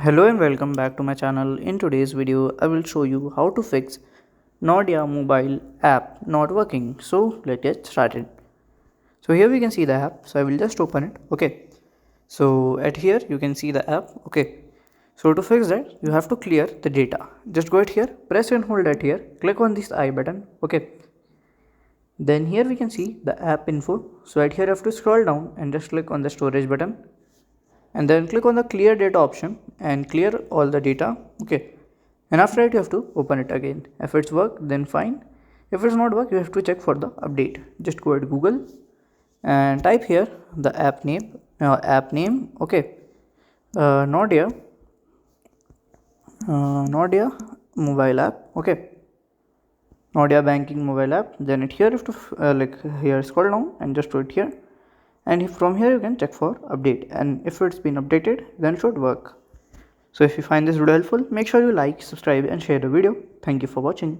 Hello and welcome back to my channel. In today's video, I will show you how to fix Nordea mobile app not working. So let's get started. So here we can see the app. So I will just open it. Okay. So at here you can see the app. Okay. So to fix that, you have to clear the data. Just go at here, press and hold at here, click on this I button. Okay. Then here we can see the app info. So at here you have to scroll down and just click on the storage button. And then click on the clear data option and clear all the data. Okay, and after that you have to open it again. If it's work, then fine. If it's not work, you have to check for the update. Just go at Google and type here the app name. Okay, Nordea Nordea mobile app. Okay, Nordea banking mobile app. Then it here you have to here scroll down and just do it here, and from here you can check for update, and if it's been updated then it should work. So if you find this video helpful, make sure you like, subscribe and share the video. Thank you for watching.